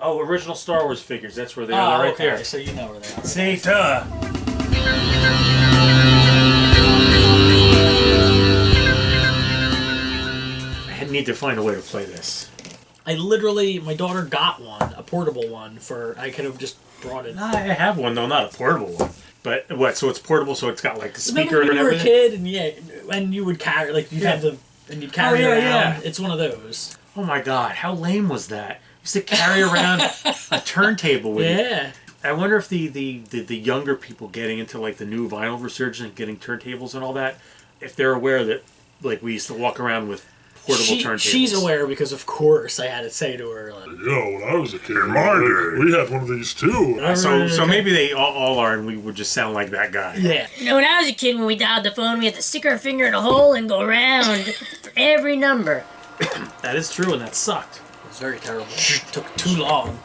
Oh, original Star Wars figures. That's where they are. Right there. So you know where they are. See, duh. I need to find a way to play this. My daughter got one, a portable one, I could have just brought it. I have one, though, not a portable one. But what, so it's portable, so it's got like a speaker and Remember everything? when you were a kid, and you would carry, like, you'd carry it around. Yeah. It's one of those. Oh my god, how lame was that? You used to carry around a turntable with you. Yeah. I wonder if the younger people getting into like the new vinyl resurgence and getting turntables and all that, if they're aware that like we used to walk around with portable turntables. She's aware because of course I had to say to her like, when I was a kid, in my day, we had one of these too. So maybe they all are, and we would just sound like that guy. Yeah. When I was a kid, when we dialed the phone, we had to stick our finger in a hole and go around for every number. That is true, and that sucked. It was very terrible. It took too long.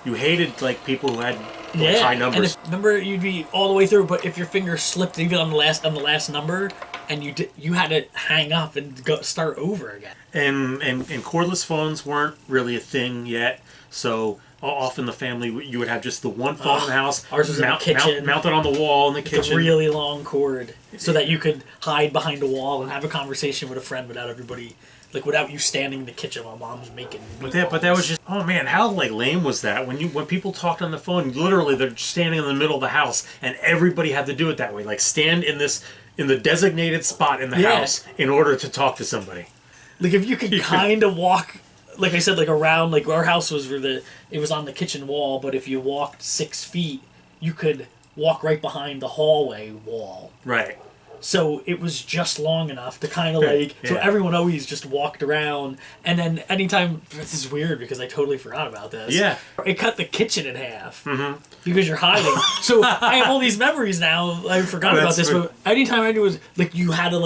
You hated like people who had high numbers. And remember, you'd be all the way through, but if your finger slipped even on the last number, and you had to hang up and start over again. And cordless phones weren't really a thing yet, so often the family, you would have just the one phone in the house. Ours was in the kitchen. Mounted on the wall in the kitchen. With a really long cord, so that you could hide behind a wall and have a conversation with a friend without everybody, like without you standing in the kitchen while mom's making meatballs. But that was just, oh man, how like lame was that? When people talked on the phone, literally they're standing in the middle of the house, and everybody had to do it that way. Like stand in the designated spot in the house in order to talk to somebody. Like if you could kind of walk, like I said, like around, like our house was it was on the kitchen wall, but if you walked 6 feet, you could walk right behind the hallway wall. Right. So it was just long enough to kind of like, so everyone always just walked around, and then anytime, this is weird because I totally forgot about this. Yeah. It cut the kitchen in half. Mm-hmm. Because you're hiding. So I have all these memories now, I forgot about this, but anytime I do was, like, you had to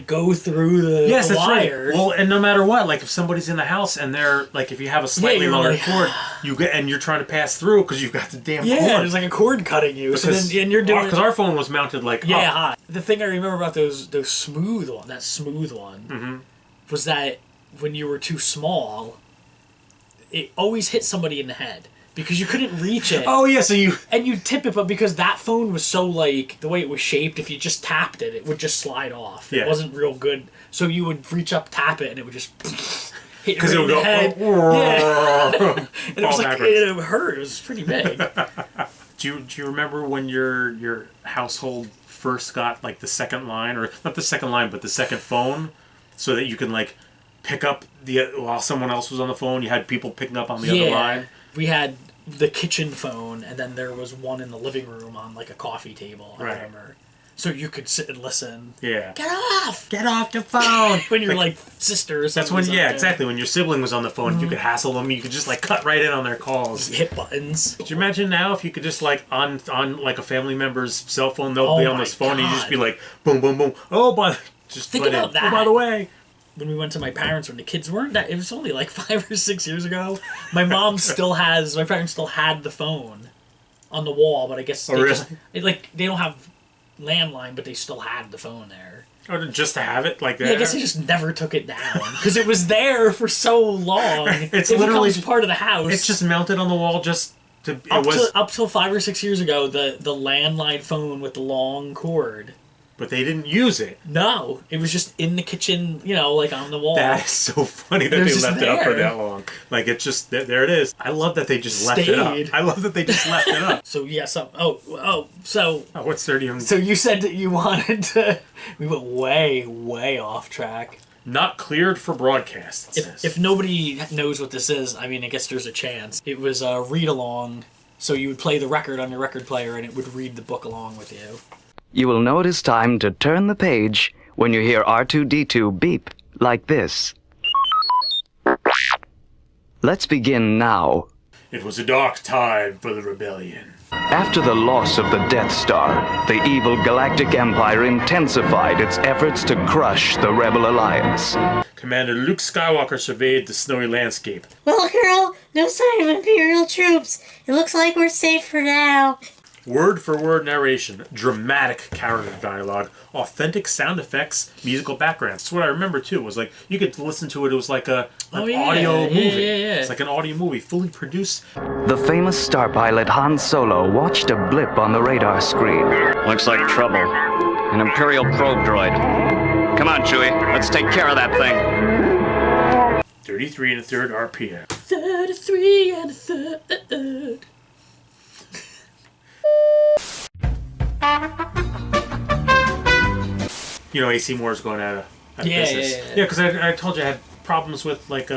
go through the that's wire. Right. Well, and no matter what, like if somebody's in the house and they're like, if you have a slightly longer cord, and you're trying to pass through because you've got the damn cord. Yeah, there's like a cord cutting you. Because, and you're doing because our phone was mounted like high. The thing I remember about that smooth one, was that when you were too small, it always hit somebody in the head. Because you couldn't reach it. Oh, yeah, so and you'd tip it, but because that phone was so, like, the way it was shaped, if you just tapped it, it would just slide off. Yeah. It wasn't real good. So you would reach up, tap it, and it would just hit you right it would in the go, head. And it was like, it hurt. It was pretty big. Do you remember when your household first got, like, the second line, or not the second line, but the second phone, so that you can, like, pick up while someone else was on the phone, you had people picking up on the other line? We had the kitchen phone, and then there was one in the living room on like a coffee table. I remember, so you could sit and listen. Yeah. Get off the phone. When you're like sisters. That's when exactly when your sibling was on the phone. You could hassle them. You could just like cut right in on their calls. Hit buttons. Could you imagine now if you could just like on like a family member's cell phone, they'll be on this phone, and you just be like boom boom boom. Think about that. Oh, by the way. When we went to my parents when the kids weren't that, it was only like 5 or 6 years ago. My parents still had the phone on the wall, but I guess they don't have landline, but they still had the phone there. Or just to have it like that? Yeah, I guess they just never took it down because it was there for so long. It literally becomes part of the house. It's just mounted on the wall just to. Up till 5 or 6 years ago, the landline phone with the long cord. But they didn't use it. No, it was just in the kitchen, like on the wall. That is so funny that they left it up for that long. Like, it's just, there it is. I love that they just left it up. So, yeah, what's 30? So you said that you wanted to, we went way, way off track. Not cleared for broadcast, it says. If nobody knows what this is, I mean, I guess there's a chance. It was a read-along, so you would play the record on your record player and it would read the book along with you. You will know it is time to turn the page when you hear R2-D2 beep like this. Let's begin now. It was a dark time for the rebellion. After the loss of the Death Star, the evil Galactic Empire intensified its efforts to crush the Rebel Alliance. Commander Luke Skywalker surveyed the snowy landscape. Well, girl, no sign of Imperial troops. It looks like we're safe for now. Word-for-word narration, dramatic character dialogue, authentic sound effects, musical backgrounds. That's what I remember too. Was like you could listen to it. It was like an audio movie. Yeah. It's like an audio movie, fully produced. The famous star pilot Han Solo watched a blip on the radar screen. Looks like trouble. An Imperial probe droid. Come on, Chewie. Let's take care of that thing. 33 1/3 RPM. 33 1/3. You know, AC Moore's going out of business. Yeah. Because I told you I had problems with like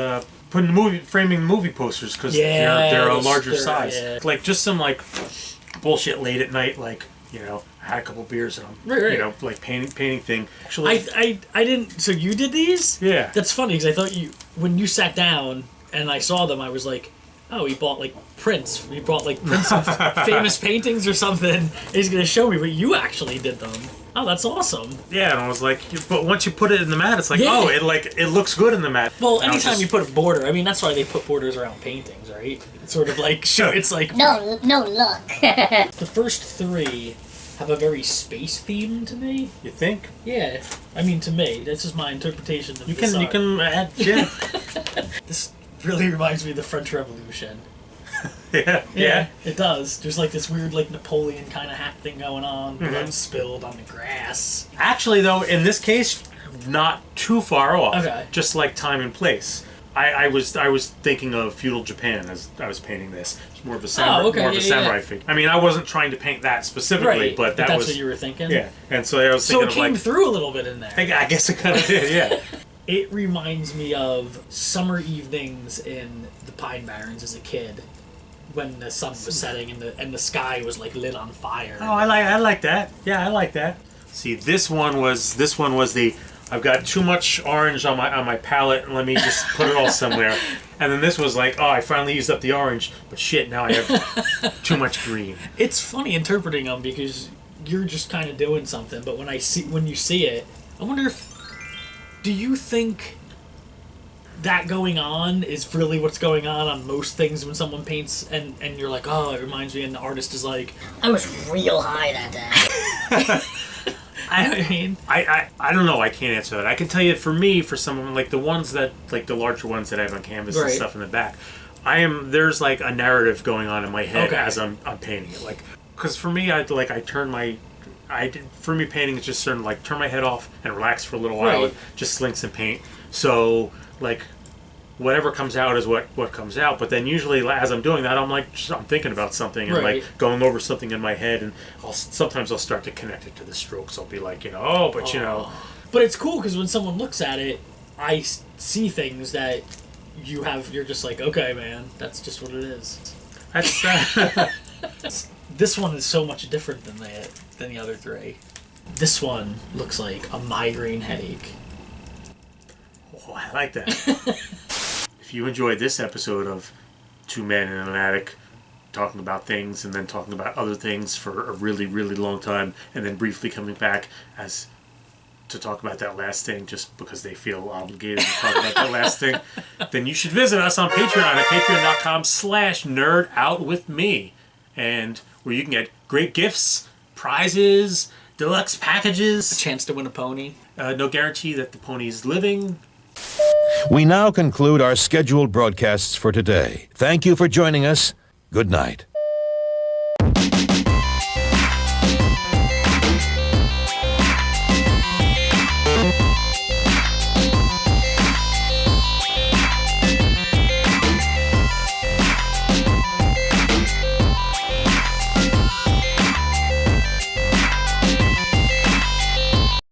framing movie posters because they're a larger size. Yeah. Like just some like bullshit late at night, like I had a couple beers and I'm Right. like painting thing. Actually, I didn't. So you did these? Yeah. That's funny because I thought when you sat down and I saw them, I was like, oh, he bought like prints. He bought like prints of famous paintings or something. He's gonna show me, but you actually did them. Oh, that's awesome. Yeah, and I was like, but once you put it in the mat, it's like, Yeah. it looks good in the mat. Well, And I was anytime just- you put a border, I mean, that's why they put borders around paintings, right? It's sort of like it's like No, look. the first three have a very space theme to me. You think Yeah, I mean, to me, that's just my interpretation of you this art. can add This really reminds me of the French Revolution. yeah. It does. There's like this weird like Napoleon kind of hat thing going on. Mm-hmm. Blood spilled on the grass. Actually, though, in this case, not too far off. Okay. Just like time and place. I was thinking of feudal Japan as I was painting this. It's more of a samurai, okay, more of a yeah, samurai yeah. figure. I mean, I wasn't trying to paint that specifically, Right, but that that's was what you were thinking. yeah. And so I was So thinking it came of like through a little bit in there. I guess it kind of did, yeah. It reminds me of summer evenings in the Pine Barrens as a kid, when the sun was setting and the sky was like lit on fire. Oh, I like that. Yeah, I like that. See, this one was the I've got too much orange on my palette, and let me just put it all somewhere. And then this was like, oh, I finally used up the orange, but shit, now I have too much green. It's funny interpreting them because you're just kind of doing something, but when you see it, I wonder do you think that going on is really what's going on most things when someone paints and you're like, oh, it reminds me, and the artist is like, I was real high that day. I mean, I don't know. I can't answer that. I can tell you, for me, for some of them, like the ones that, like the larger ones that I have on canvas and Right. stuff in the back, there's like a narrative going on in my head Okay. as I'm painting it. Like, because for me, for me, painting is just certain, like, turn my head off and relax for a little while Right. and just slink some paint. So, like, whatever comes out is what comes out. But then usually, as I'm doing that, I'm thinking about something and Right. like going over something in my head, and sometimes I'll start to connect it to the strokes. I'll be like, but it's cool because when someone looks at it, I see things that you're just like, okay, man, that's just what it is. that's This one is so much different than the other three. This one looks like a migraine headache. Oh, I like that. If you enjoyed this episode of Two Men in an Attic talking about things and then talking about other things for a really, really long time and then briefly coming back to talk about that last thing just because they feel obligated to talk about that last thing, then you should visit us on Patreon at patreon.com/nerdoutwithme, and where you can get great gifts, prizes, deluxe packages. Chance to win a pony. No guarantee that the pony's living. We now conclude our scheduled broadcasts for today. Thank you for joining us. Good night.